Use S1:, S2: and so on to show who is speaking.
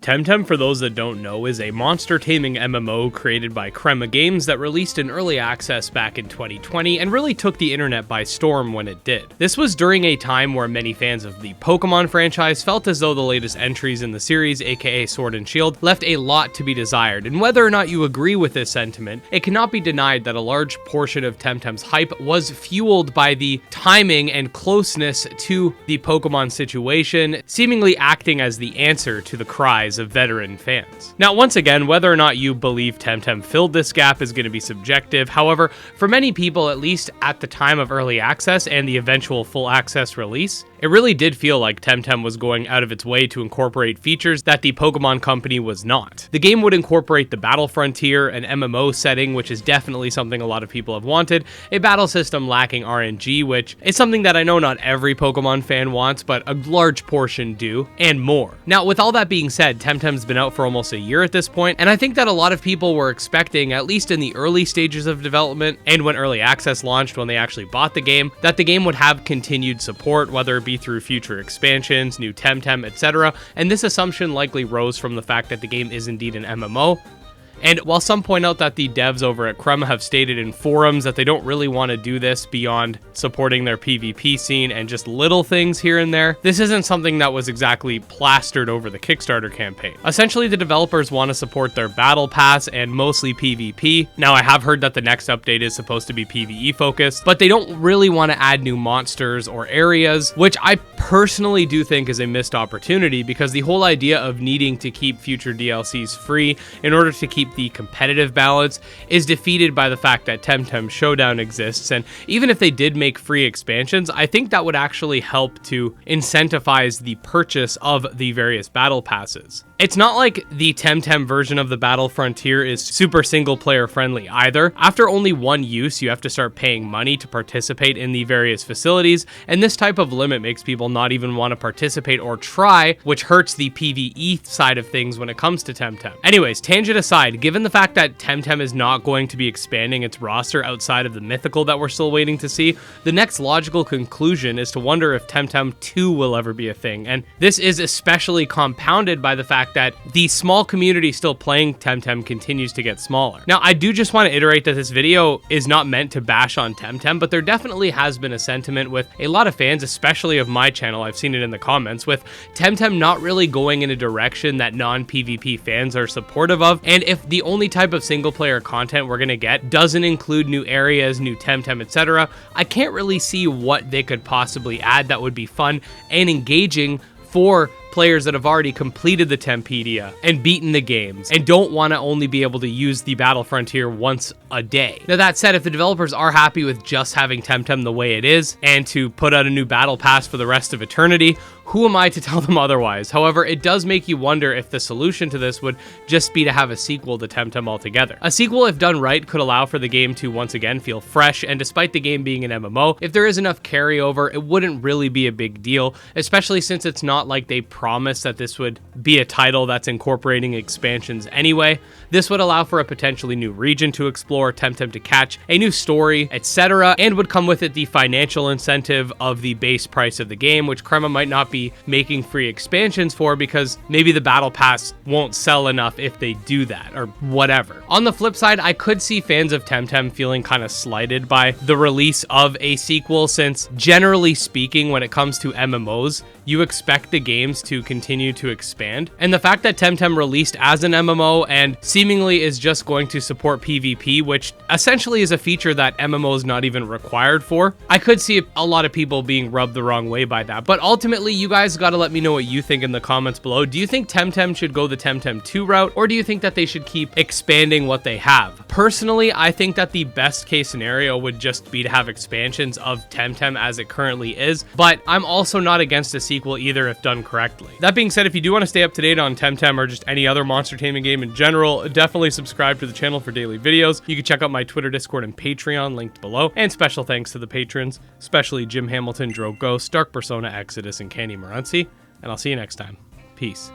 S1: Temtem, for those that don't know, is a monster taming MMO created by Crema Games that released in early access back in 2020 and really took the internet by storm when it did. This was during a time where many fans of the Pokemon franchise felt as though the latest entries in the series, aka Sword and Shield, left a lot to be desired, and whether or not you agree with this sentiment, it cannot be denied that a large portion of Temtem's hype was fueled by the timing and closeness to the Pokemon situation, seemingly acting as the answer to the cries of veteran fans. Now, once again, whether or not you believe Temtem filled this gap is going to be subjective. However, for many people, at least at the time of early access and the eventual full access release, it really did feel like Temtem was going out of its way to incorporate features that the Pokemon Company was not. The game would incorporate the battle frontier, an MMO setting, which is definitely something a lot of people have wanted, a battle system lacking RNG, which is something that I know not every Pokemon fan wants, but a large portion do, and more. Now, with all that being said, Temtem's been out for almost a year at this point, and I think that a lot of people were expecting, at least in the early stages of development, and when early access launched, when they actually bought the game, that the game would have continued support, whether it be through future expansions, new Temtem, etc. And this assumption likely rose from the fact that the game is indeed an MMO. And while some point out that the devs over at Crema have stated in forums that they don't really want to do this beyond supporting their PvP scene and just little things here and there, this isn't something that was exactly plastered over the Kickstarter campaign. Essentially, the developers want to support their battle pass and mostly PvP. Now, I have heard that the next update is supposed to be PvE focused, but they don't really want to add new monsters or areas, which I personally do think is a missed opportunity, because the whole idea of needing to keep future DLCs free in order to keep the competitive balance is defeated by the fact that Temtem Showdown exists. And even if they did make free expansions, I think that would actually help to incentivize the purchase of the various battle passes. It's not like the Temtem version of the Battle Frontier is super single player friendly either. After only one use, you have to start paying money to participate in the various facilities, and this type of limit makes people not even want to participate or try, which hurts the PvE side of things when it comes to Temtem. Anyways, tangent aside, given the fact that Temtem is not going to be expanding its roster outside of the mythical that we're still waiting to see, the next logical conclusion is to wonder if Temtem 2 will ever be a thing, and this is especially compounded by the fact that the small community still playing Temtem continues to get smaller. Now, I do just want to iterate that this video is not meant to bash on Temtem, but there definitely has been a sentiment with a lot of fans, especially of my channel, I've seen it in the comments, with Temtem not really going in a direction that non-PvP fans are supportive of, and if the only type of single player content we're going to get doesn't include new areas, new Temtem, etc., I can't really see what they could possibly add that would be fun and engaging for players that have already completed the Tempedia and beaten the games and don't want to only be able to use the Battle Frontier once a day. Now, that said, if the developers are happy with just having Temtem the way it is and to put out a new battle pass for the rest of eternity, who am I to tell them otherwise? However, it does make you wonder if the solution to this would just be to have a sequel to Temtem altogether. A sequel, if done right, could allow for the game to once again feel fresh, and despite the game being an MMO, if there is enough carryover, it wouldn't really be a big deal, especially since it's not like they promised that this would be a title that's incorporating expansions anyway. This would allow for a potentially new region to explore, Temtem to catch, a new story, etc., and would come with it the financial incentive of the base price of the game, which Crema might not be making free expansions for because maybe the battle pass won't sell enough if they do that, or whatever. On the flip side, I could see fans of Temtem feeling kind of slighted by the release of a sequel, since generally speaking, when it comes to MMOs, you expect the games to continue to expand. And the fact that Temtem released as an MMO and seemingly is just going to support PvP, which essentially is a feature that MMO is not even required for, I could see a lot of people being rubbed the wrong way by that. But ultimately, you guys got to let me know what you think in the comments below. Do you think Temtem should go the Temtem 2 route, or do you think that they should keep expanding what they have? Personally, I think that the best case scenario would just be to have expansions of Temtem as it currently is, but I'm also not against a sequel either if done correctly. That being said, if you do want to stay up to date on Temtem or just any other monster taming game in general, definitely subscribe to the channel for daily videos. You can check out my Twitter, Discord, and Patreon linked below. And special thanks to the patrons, especially Jim Hamilton, Dro Ghost, Dark Persona, Exodus, and Candy Morency. And I'll see you next time. Peace.